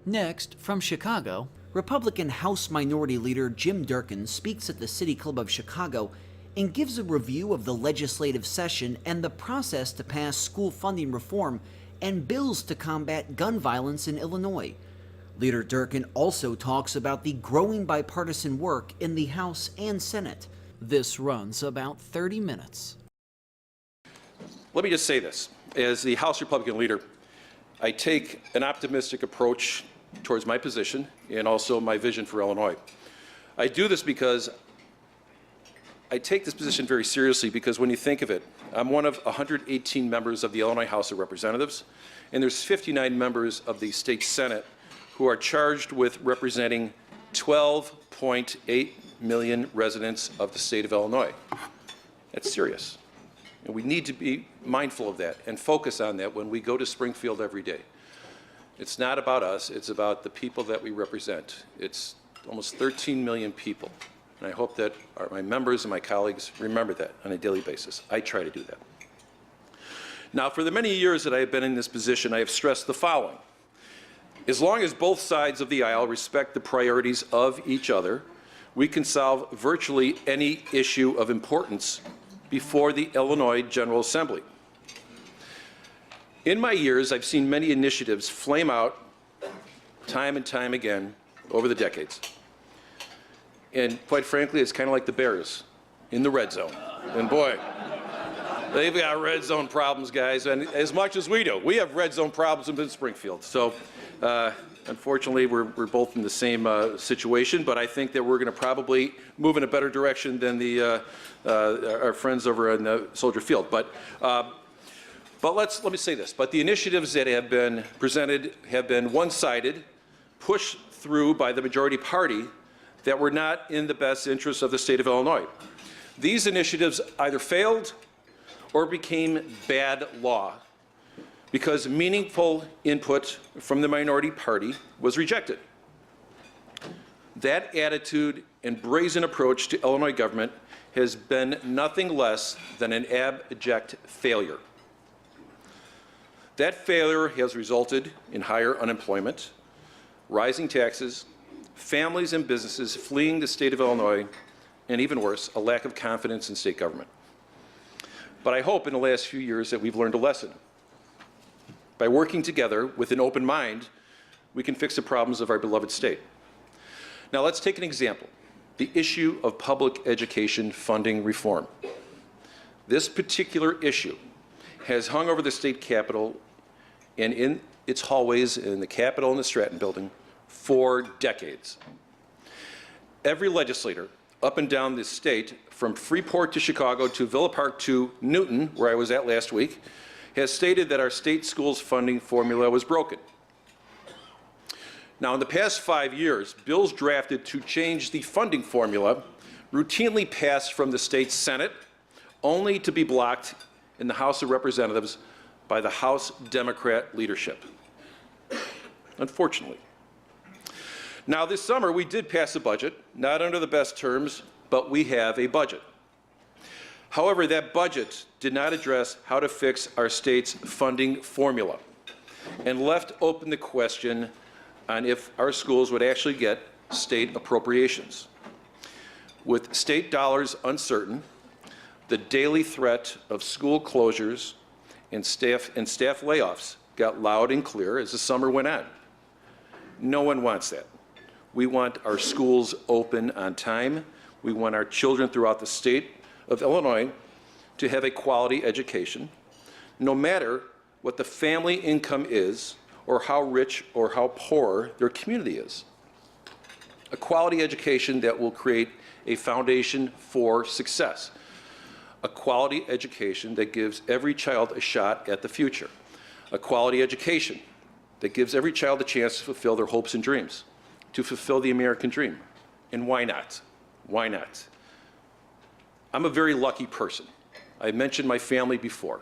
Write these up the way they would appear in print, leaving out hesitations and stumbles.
Next, from Chicago, Republican House Minority Leader Jim Durkin speaks at the City Club of Chicago and gives a review of the legislative session and the process to pass school funding reform and bills to combat gun violence in Illinois. Leader Durkin also talks about the growing bipartisan work in the House and Senate. This runs about 30 minutes. Let me just say this. As the House Republican leader, I take an optimistic approach towards my position and also my vision for Illinois. I do this because I take this position very seriously because when you think of it, I'm one of 118 members of the Illinois House of Representatives, and there's 59 members of the state Senate who are charged with representing 12.8 million residents of the state of Illinois. That's serious. And we need to be mindful of that and focus on that when we go to Springfield every day. It's not about us, it's about the people that we represent. It's almost 13 million people. And I hope that my members and my colleagues remember that on a daily basis. I try to do that. Now, for the many years that I have been in this position, I have stressed the following. As long as both sides of the aisle respect the priorities of each other, we can solve virtually any issue of importance before the Illinois General Assembly. In my years, I've seen many initiatives flame out time and time again over the decades. And quite frankly, it's kind of like the Bears in the red zone. And boy, they've got red zone problems, guys, and as much as we do. We have red zone problems in Springfield. So unfortunately, we're both in the same situation, but I think that we're going to probably move in a better direction than our friends over in Soldier Field. But let me say this. But the initiatives that have been presented have been one-sided, pushed through by the majority party that were not in the best interest of the state of Illinois. These initiatives either failed or became bad law because meaningful input from the minority party was rejected. That attitude and brazen approach to Illinois government has been nothing less than an abject failure. That failure has resulted in higher unemployment, rising taxes, families and businesses fleeing the state of Illinois, and even worse, a lack of confidence in state government. But I hope in the last few years that we've learned a lesson. By working together with an open mind, we can fix the problems of our beloved state. Now let's take an example, the issue of public education funding reform. This particular issue has hung over the state capitol and in its hallways in the Capitol and the Stratton building for decades. Every legislator up and down the state, from Freeport to Chicago to Villa Park to Newton, where I was at last week, has stated that our state schools funding formula was broken. Now, in the past 5 years, bills drafted to change the funding formula routinely passed from the state Senate, only to be blocked in the House of Representatives by the House Democrat leadership, unfortunately. Now, this summer, we did pass a budget, not under the best terms, but we have a budget. However, that budget did not address how to fix our state's funding formula and left open the question on if our schools would actually get state appropriations. With state dollars uncertain, the daily threat of school closures and staff layoffs got loud and clear as the summer went on. No one wants that. We want our schools open on time. We want our children throughout the state of Illinois to have a quality education, no matter what the family income is or how rich or how poor their community is. A quality education that will create a foundation for success. A quality education that gives every child a shot at the future. A quality education that gives every child a chance to fulfill their hopes and dreams, to fulfill the American dream. And why not? Why not? I'm a very lucky person. I mentioned my family before,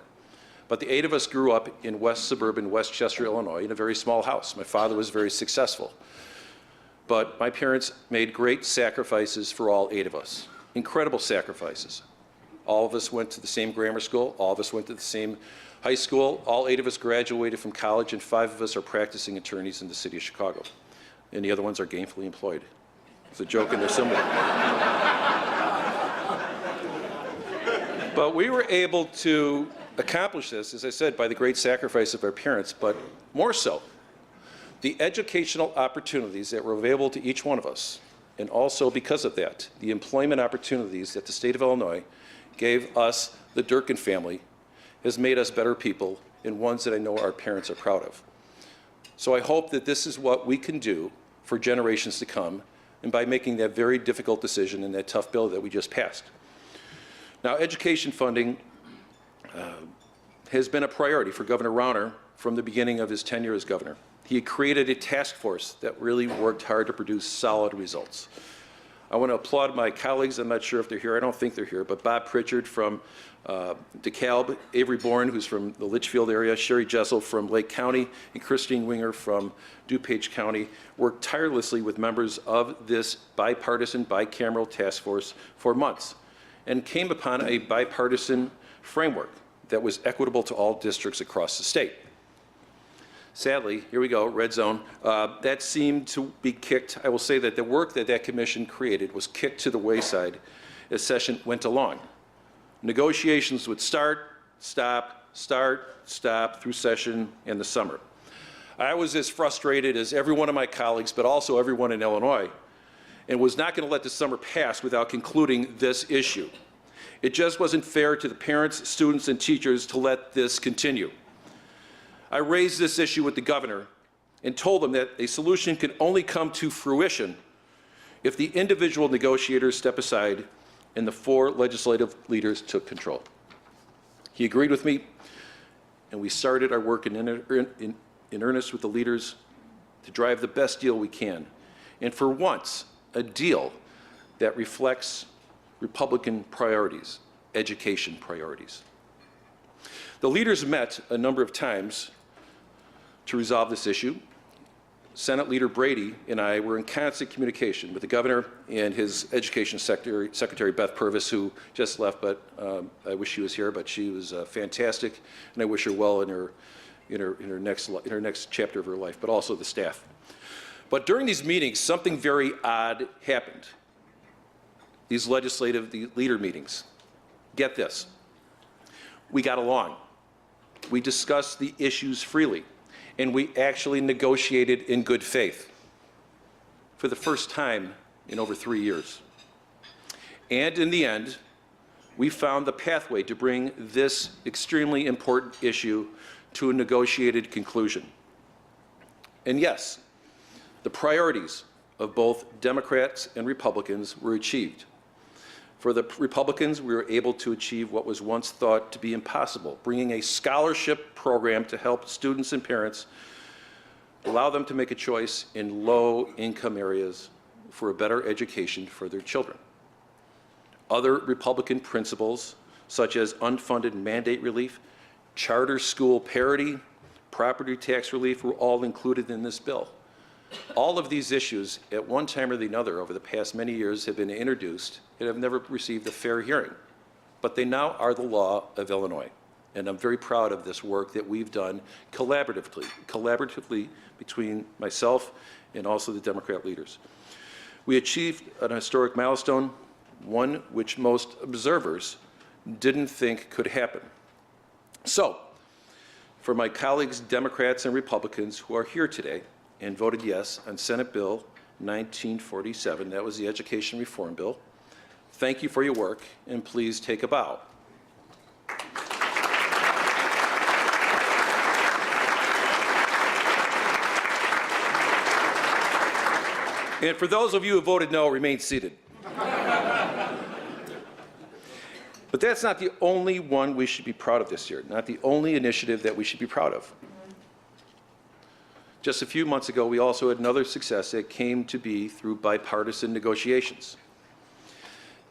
but the 8 of us grew up in West suburban Westchester, Illinois, in a very small house. My father was very successful, but my parents made great sacrifices for all 8 of us, incredible sacrifices. All of us went to the same grammar school. All of us went to the same High school, all 8 of us graduated from college, and 5 of us are practicing attorneys in the city of Chicago. And the other ones are gainfully employed. It's a joke and they're similar. But we were able to accomplish this, as I said, by the great sacrifice of our parents, but more so, the educational opportunities that were available to each one of us, and also because of that, the employment opportunities that the state of Illinois gave us, the Durkin family, has made us better people and ones that I know our parents are proud of. So I hope that this is what we can do for generations to come, and by making that very difficult decision in that tough bill that we just passed. Now, education funding has been a priority for Governor Rauner from the beginning of his tenure as governor. He created a task force that really worked hard to produce solid results. I want to applaud my colleagues. I'm not sure if they're here. I don't think they're here, but Bob Pritchard from DeKalb, Avery Bourne, who's from the Litchfield area, Sherry Jessel from Lake County, and Christine Winger from DuPage County worked tirelessly with members of this bipartisan, bicameral task force for months and came upon a bipartisan framework that was equitable to all districts across the state. Sadly, here we go, red zone, that seemed to be kicked. I will say that the work that that commission created was kicked to the wayside as session went along. Negotiations would start, stop through session and the summer. I was as frustrated as every one of my colleagues, but also everyone in Illinois, and was not going to let the summer pass without concluding this issue. It just wasn't fair to the parents, students, and teachers to let this continue. I raised this issue with the governor and told him that a solution could only come to fruition if the individual negotiators step aside and the 4 legislative leaders took control. He agreed with me, and we started our work in earnest with the leaders to drive the best deal we can, and for once, a deal that reflects Republican priorities, education priorities. The leaders met a number of times to resolve this issue. Senate Leader Brady and I were in constant communication with the governor and his education secretary Beth Purvis, who just left, but I wish she was here, but she was fantastic, and I wish her well in her next chapter of her life, but also the staff. But during these meetings, something very odd happened. These legislative leader meetings. Get this. We got along. We discussed the issues freely, and we actually negotiated in good faith for the first time in over 3 years. And in the end, we found the pathway to bring this extremely important issue to a negotiated conclusion. And yes, the priorities of both Democrats and Republicans were achieved. For the Republicans, we were able to achieve what was once thought to be impossible, bringing a scholarship program to help students and parents, allow them to make a choice in low-income areas for a better education for their children. Other Republican principles, such as unfunded mandate relief, charter school parity, property tax relief, were all included in this bill. All of these issues, at one time or the other over the past many years, have been introduced and have never received a fair hearing. But they now are the law of Illinois. And I'm very proud of this work that we've done collaboratively between myself and also the Democrat leaders. We achieved an historic milestone, one which most observers didn't think could happen. So, for my colleagues, Democrats and Republicans who are here today and voted yes on Senate Bill 1947, that was the Education Reform Bill, thank you for your work, and please take a bow. And for those of you who voted no, remain seated. But that's not the only one we should be proud of this year, not the only initiative that we should be proud of. Just a few months ago, we also had another success that came to be through bipartisan negotiations.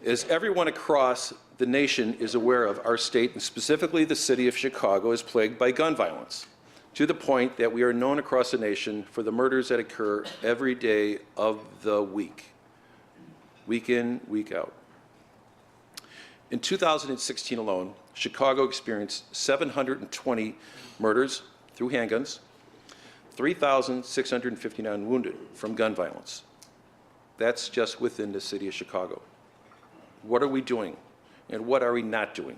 As everyone across the nation is aware of, our state, and specifically the city of Chicago, is plagued by gun violence, to the point that we are known across the nation for the murders that occur every day of the week in, week out. In 2016 alone, Chicago experienced 720 murders through handguns, 3,659 wounded from gun violence. That's just within the city of Chicago. What are we doing, and what are we not doing?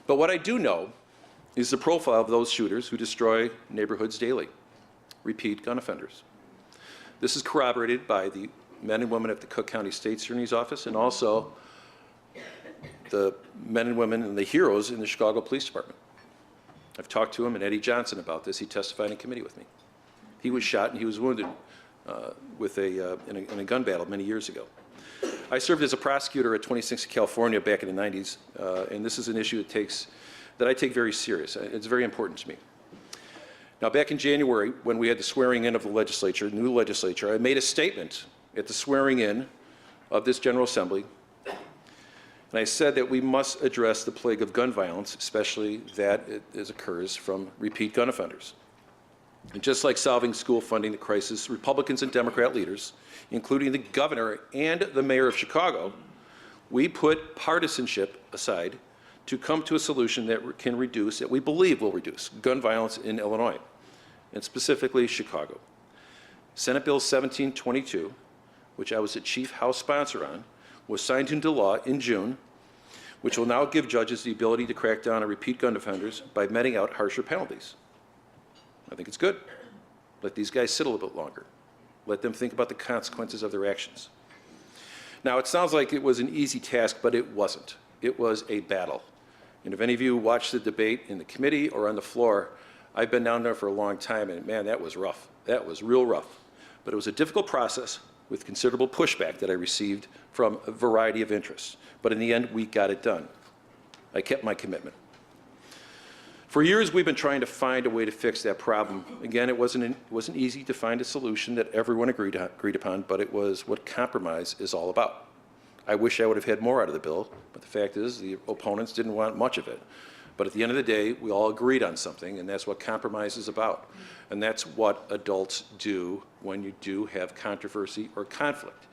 But what I do know is the profile of those shooters who destroy neighborhoods daily, repeat gun offenders. This is corroborated by the men and women at the Cook County State's Attorney's Office and also the men and women and the heroes in the Chicago Police Department. I've talked to him and Eddie Johnson about this. He testified in committee with me. He was shot and he was wounded in a gun battle many years ago. I served as a prosecutor at 26 California back in the 90s, and this is an issue that I take very serious. It's very important to me. Now, back in January, when we had the swearing in of the legislature, new legislature, I made a statement at the swearing in of this General Assembly, and I said that we must address the plague of gun violence, especially that it occurs from repeat gun offenders. And just like solving school funding crisis, Republicans and Democrat leaders, including the governor and the mayor of Chicago, we put partisanship aside to come to a solution that can reduce, that we believe will reduce, gun violence in Illinois, and specifically Chicago. Senate Bill 1722, which I was the chief House sponsor on, was signed into law in June, which will now give judges the ability to crack down on repeat gun offenders by meting out harsher penalties. I think it's good. Let these guys sit a little bit longer. Let them think about the consequences of their actions. Now, it sounds like it was an easy task, but it wasn't. It was a battle. And if any of you watched the debate in the committee or on the floor, I've been down there for a long time, and man, that was rough. That was real rough. But it was a difficult process with considerable pushback that I received from a variety of interests. But in the end, we got it done. I kept my commitment. For years, we've been trying to find a way to fix that problem. Again, it wasn't easy to find a solution that everyone agreed upon, but it was what compromise is all about. I wish I would have had more out of the bill, but the fact is the opponents didn't want much of it. But at the end of the day, we all agreed on something, and that's what compromise is about. And that's what adults do when you do have controversy or conflict.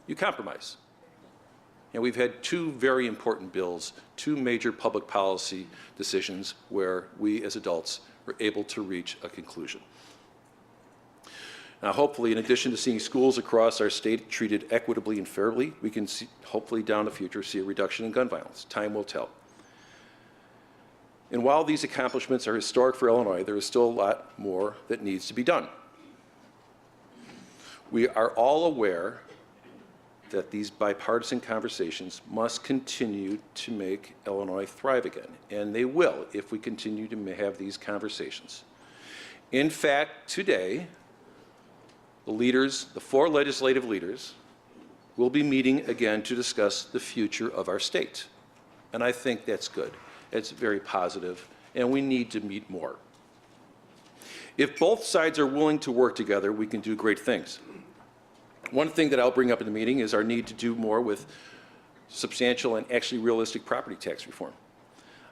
You compromise. And we've had two very important bills, two major public policy decisions where we as adults were able to reach a conclusion. Now, hopefully, in addition to seeing schools across our state treated equitably and fairly, we can hopefully down the future see a reduction in gun violence. Time will tell. And while these accomplishments are historic for Illinois, there is still a lot more that needs to be done. We are all aware that these bipartisan conversations must continue to make Illinois thrive again, and they will if we continue to have these conversations. In fact, today, the four legislative leaders, will be meeting again to discuss the future of our state. And I think that's good. It's very positive, and we need to meet more. If both sides are willing to work together, we can do great things. One thing that I'll bring up in the meeting is our need to do more with substantial and actually realistic property tax reform.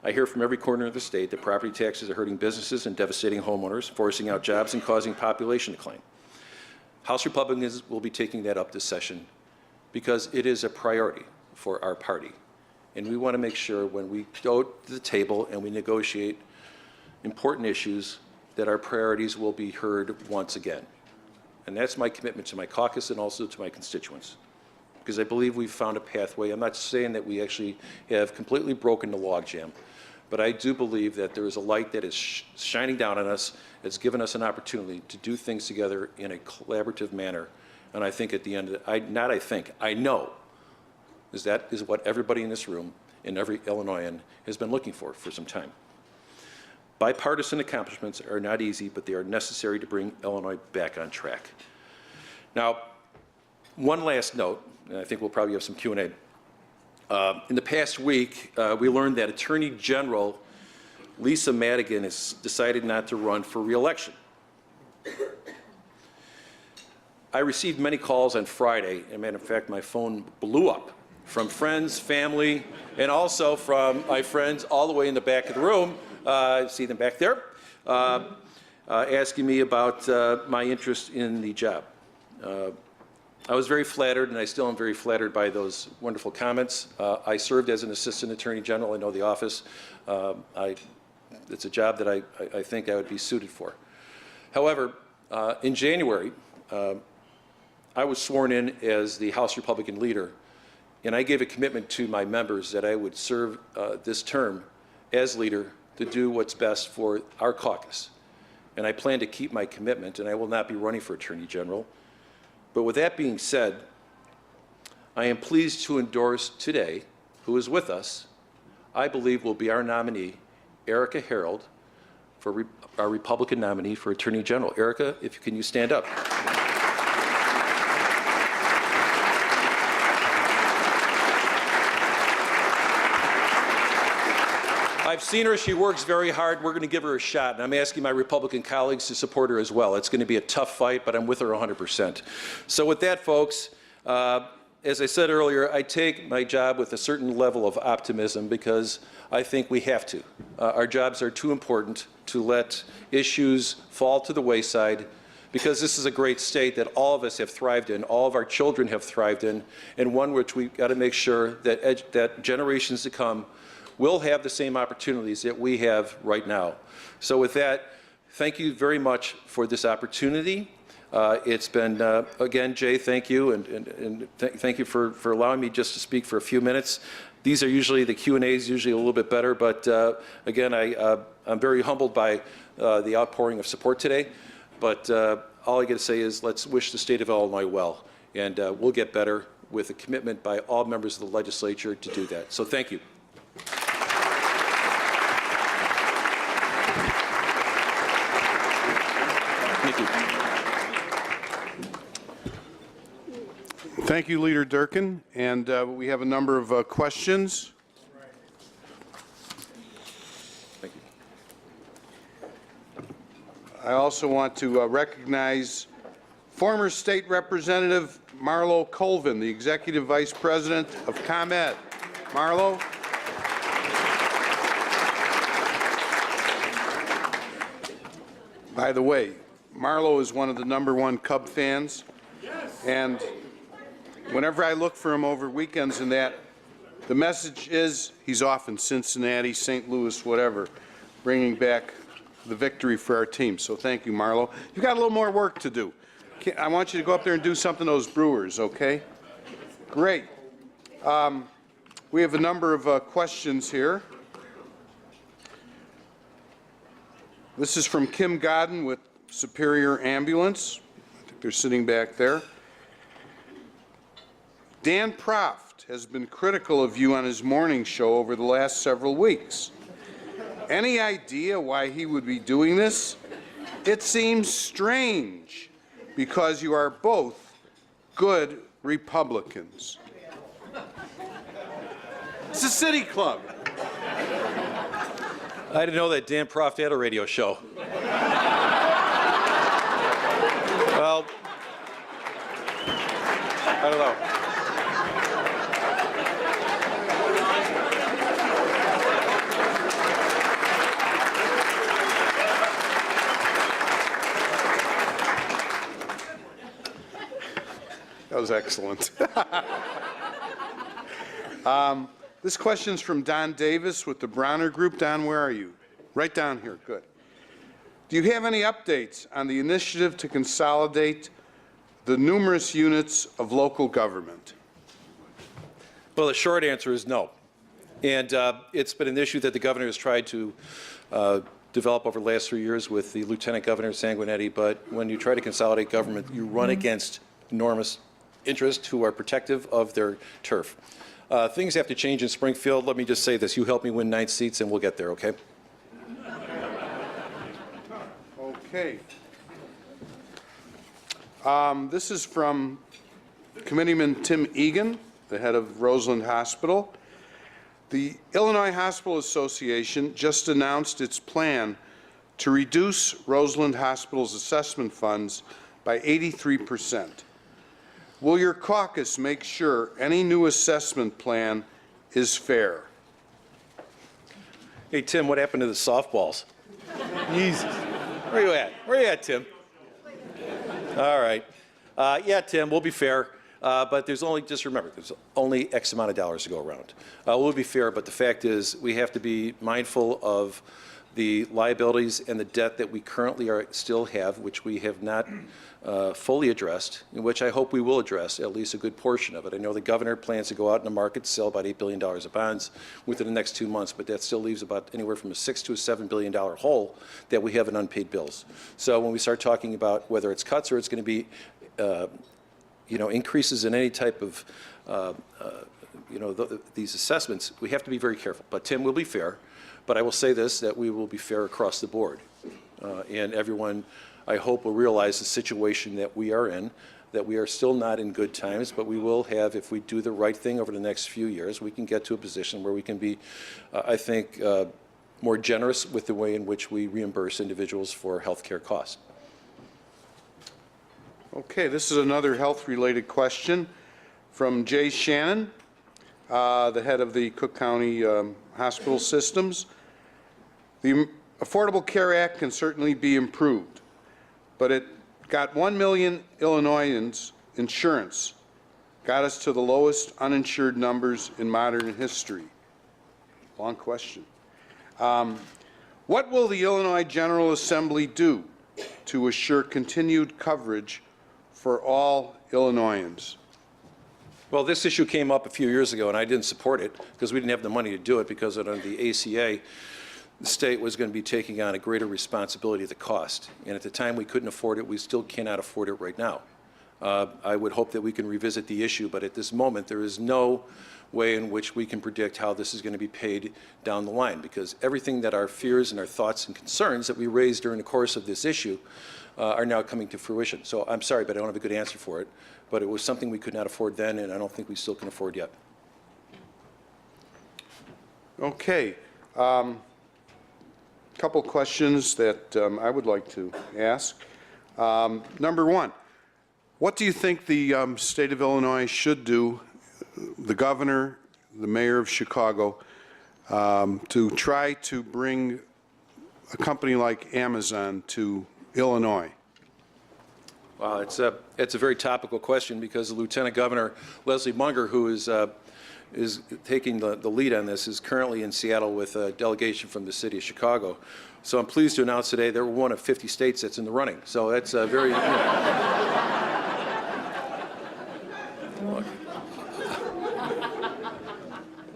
I hear from every corner of the state that property taxes are hurting businesses and devastating homeowners, forcing out jobs and causing population decline. House Republicans will be taking that up this session because it is a priority for our party. And we want to make sure when we go to the table and we negotiate important issues that our priorities will be heard once again. And that's my commitment to my caucus and also to my constituents, because I believe we've found a pathway. I'm not saying that we actually have completely broken the logjam, but I do believe that there is a light that is shining down on us. It's given us an opportunity to do things together in a collaborative manner. And I think at the end of the, I know that is what everybody in this room and every Illinoisan has been looking for some time. Bipartisan accomplishments are not easy, but they are necessary to bring Illinois back on track. Now, one last note, and I think we'll probably have some Q&A. In the past week, we learned that Attorney General Lisa Madigan has decided not to run for re-election. I received many calls on Friday, and matter of fact, my phone blew up from friends, family, and also from my friends all the way in the back of the room. See them back there, asking me about my interest in the job. I was very flattered, and I still am very flattered by those wonderful comments. I served as an assistant attorney general. I know the office. It's a job that I think I would be suited for. However, in January, I was sworn in as the House Republican leader, and I gave a commitment to my members that I would serve this term as leader to do what's best for our caucus. And I plan to keep my commitment, and I will not be running for Attorney General. But with that being said, I am pleased to endorse today, who is with us, I believe will be our nominee, Erica Harold, for our Republican nominee for Attorney General. Erica, can you stand up? I've seen her. She works very hard. We're going to give her a shot, and I'm asking my Republican colleagues to support her as well. It's going to be a tough fight, but I'm with her 100%. So with that, folks, as I said earlier, I take my job with a certain level of optimism because I think we have to. Our jobs are too important to let issues fall to the wayside, because this is a great state that all of us have thrived in, all of our children have thrived in, and one which we've got to make sure that generations to come will have the same opportunities that we have right now. So with that, thank you very much for this opportunity. It's been, again, Jay, thank you, and thank you for allowing me just to speak for a few minutes. These are usually, the Q&As usually a little bit better, but again, I'm very humbled by the outpouring of support today. But all I got to say is let's wish the state of Illinois well, and we'll get better with a commitment by all members of the legislature to do that. So thank you. Thank you. Thank you, Leader Durkin. And we have a number of questions. Thank you. I also want to recognize former State Representative Marlo Colvin, the Executive Vice President of ComEd. Marlo. By the way, Marlo is one of the #1 Cub fans. Yes. And whenever I look for him over weekends and that, the message is he's off in Cincinnati, St. Louis, whatever, bringing back the victory for our team. So thank you, Marlo. You've got a little more work to do. I want you to go up there and do something to those Brewers, okay? Great. We have a number of questions here. This is from Kim Godden with Superior Ambulance. I think they're sitting back there. Dan Proft has been critical of you on his morning show over the last several weeks. Any idea why he would be doing this? It seems strange because you are both good Republicans. It's a city club. I didn't know that Dan Proft had a radio show. Well, I don't know. That was excellent. This question's from Don Davis with the Bronner Group. Don, where are you? Right down here. Good. Do you have any updates on the initiative to consolidate the numerous units of local government? Well, the short answer is no. And it's been an issue that the governor has tried to develop over the last 3 years with the Lieutenant Governor Sanguinetti. But when you try to consolidate government, you run against enormous interests who are protective of their turf. Things have to change in Springfield. Let me just say this. You help me win 9 seats and we'll get there, okay? Okay. This is from Committeeman Tim Egan, the head of Roseland Hospital. The Illinois Hospital Association just announced its plan to reduce Roseland Hospital's assessment funds by 83%. Will your caucus make sure any new assessment plan is fair? Hey, Tim, what happened to the softballs? Jesus. Where you at? Where you at, Tim? All right. Yeah, Tim, we'll be fair. But there's only, just remember, there's only X amount of dollars to go around. We'll be fair, but the fact is we have to be mindful of the liabilities and the debt that we currently still have, which we have not fully addressed, in which I hope we will address at least a good portion of it. I know the governor plans to go out in the market to sell about $8 billion of bonds within the next 2 months, but that still leaves about anywhere from a $6 to a $7 billion hole that we have in unpaid bills. So when we start talking about whether it's cuts or it's going to be increases in any type of these assessments, we have to be very careful. But Tim, will be fair. But I will say this, that we will be fair across the board. And everyone, I hope, will realize the situation that we are in, that we are still not in good times, but we will have, if we do the right thing over the next few years, we can get to a position where we can be, I think, more generous with the way in which we reimburse individuals for health care costs. Okay, this is another health-related question from Jay Shannon, the head of the Cook County Hospital Systems. The Affordable Care Act can certainly be improved, but it got 1 million Illinoisans insurance, got us to the lowest uninsured numbers in modern history. Long question. What will the Illinois General Assembly do to assure continued coverage for all Illinoisans? Well, this issue came up a few years ago, and I didn't support it because we didn't have the money to do it, because under the ACA, the state was going to be taking on a greater responsibility of the cost. And at the time, we couldn't afford it. We still cannot afford it right now. I would hope that we can revisit the issue, but at this moment, there is no way in which we can predict how this is going to be paid down the line, because everything that our fears and our thoughts and concerns that we raised during the course of this issue are now coming to fruition. So I'm sorry, but I don't have a good answer for it. But it was something we could not afford then, and I don't think we still can afford yet. Okay. Couple questions that I would like to ask. Number one, what do you think the state of Illinois should do, the governor, the mayor of Chicago, to try to bring a company like Amazon to Illinois? Well, it's a very topical question, because the Lieutenant Governor, Leslie Munger, who is taking the lead on this, is currently in Seattle with a delegation from the city of Chicago. So I'm pleased to announce today they're one of 50 states that's in the running. So that's a very...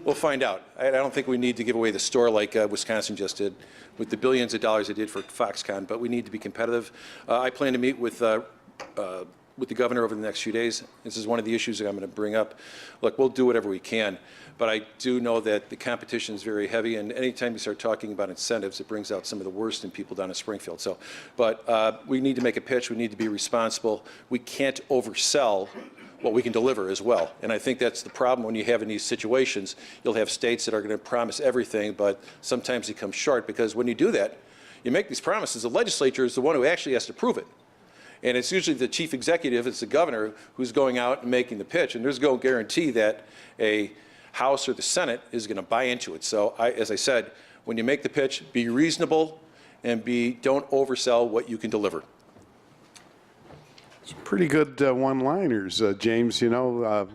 We'll find out. I don't think we need to give away the store like Wisconsin just did with the billions of dollars they did for Foxconn, but we need to be competitive. I plan to meet with the governor over the next few days. This is one of the issues that I'm going to bring up. Look, we'll do whatever we can, but I do know that the competition is very heavy, and anytime you start talking about incentives, it brings out some of the worst in people down in Springfield. So, but we need to make a pitch. We need to be responsible. We can't oversell what we can deliver as well. And I think that's the problem when you have in these situations. You'll have states that are going to promise everything, but sometimes they come short, because when you do that, you make these promises. The legislature is the one who actually has to prove it. And it's usually the chief executive, it's the governor, who's going out and making the pitch. And there's no guarantee that a House or the Senate is going to buy into it. So as I said, when you make the pitch, be reasonable and don't oversell what you can deliver. It's pretty good one-liners, James, you know.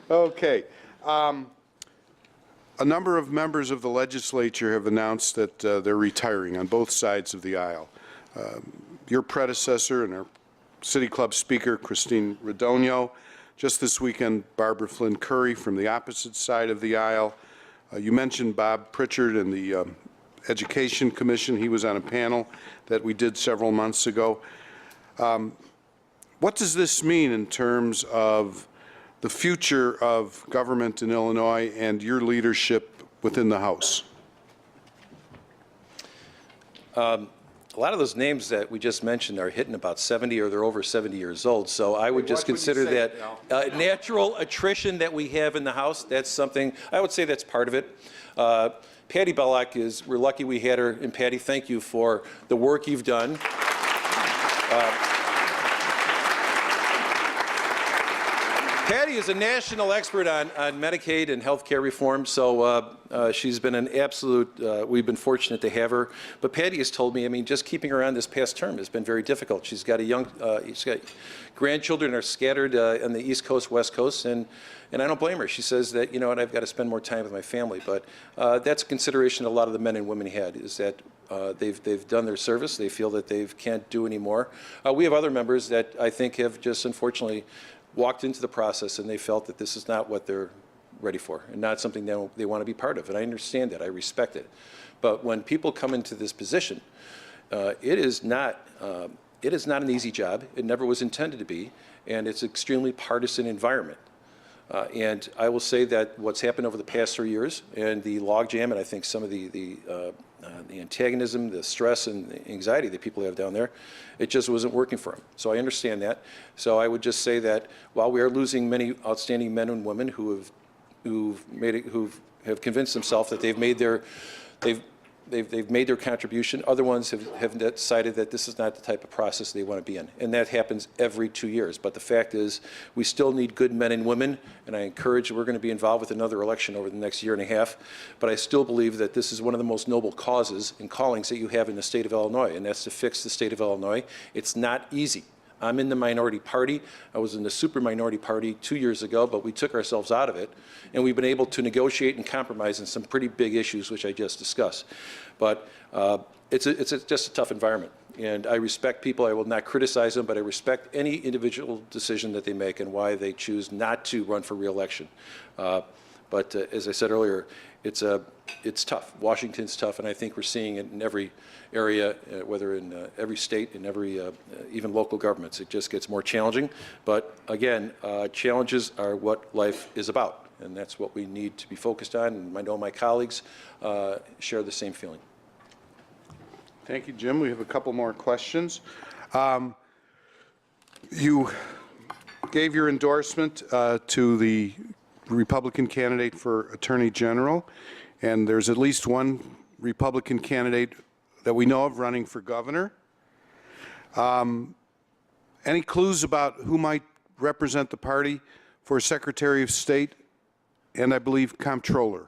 Okay. A number of members of the legislature have announced that they're retiring on both sides of the aisle. Your predecessor and our City Club Speaker, Christine Radonio. Just this weekend, Barbara Flynn Curry from the opposite side of the aisle. You mentioned Bob Pritchard and the Education Commission. He was on a panel that we did several months ago. What does this mean in terms of the future of government in Illinois and your leadership within the House? A lot of those names that we just mentioned are hitting about 70, or they're over 70 years old. So I would just consider that natural attrition that we have in the House. That's something, I would say that's part of it. Patty Bellock we're lucky we had her, and Patty, thank you for the work you've done. Patty is a national expert on Medicaid and health care reform, so she's been an absolute, we've been fortunate to have her. But Patty has told me, I mean, just keeping her on this past term has been very difficult. She's got she's got grandchildren are scattered on the East Coast, West Coast, and I don't blame her. She says that, you know what, I've got to spend more time with my family. But that's a consideration a lot of the men and women had, is that they've done their service. They feel that they can't do any more. We have other members that I think have just unfortunately walked into the process and they felt that this is not what they're ready for and not something they want to be part of. And I understand that. I respect it. But when people come into this position, it is not an easy job. It never was intended to be. And it's an extremely partisan environment. And I will say that what's happened over the past 3 years and the logjam and I think some of the antagonism, the stress and the anxiety that people have down there, it just wasn't working for them. So I understand that. So I would just say that while we are losing many outstanding men and women who have convinced themselves that they've made their contribution, other ones have decided that this is not the type of process they want to be in. And that happens every 2 years. But the fact is, we still need good men and women, and I encourage, we're going to be involved with another election over the next year and a half, but I still believe that this is one of the most noble causes and callings that you have in the state of Illinois, and that's to fix the state of Illinois. It's not easy. I'm in the minority party. I was in the super minority party 2 years ago, but we took ourselves out of it, and we've been able to negotiate and compromise on some pretty big issues, which I just discussed. But it's just a tough environment, and I respect people. I will not criticize them, but I respect any individual decision that they make and why they choose not to run for re-election. But as I said earlier, it's tough. Washington's tough, and I think we're seeing it in every area, whether in every state and every even local governments. It just gets more challenging. But again, challenges are what life is about, and that's what we need to be focused on. And I know my colleagues share the same feeling. Thank you, Jim. We have a couple more questions. You gave your endorsement to the Republican candidate for Attorney General, and there's at least one Republican candidate that we know of running for governor. Any clues about who might represent the party for Secretary of State and, I believe, Comptroller?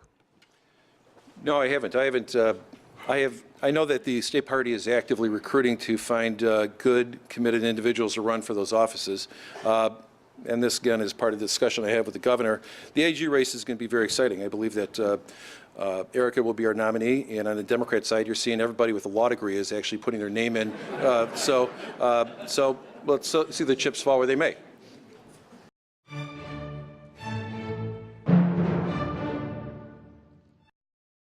No, I haven't. I know that the state party is actively recruiting to find good, committed individuals to run for those offices. And this, again, is part of the discussion I have with the governor. The AG race is going to be very exciting. I believe that Erica will be our nominee, and on the Democrat side, you're seeing everybody with a law degree is actually putting their name in. So let's see the chips fall where they may.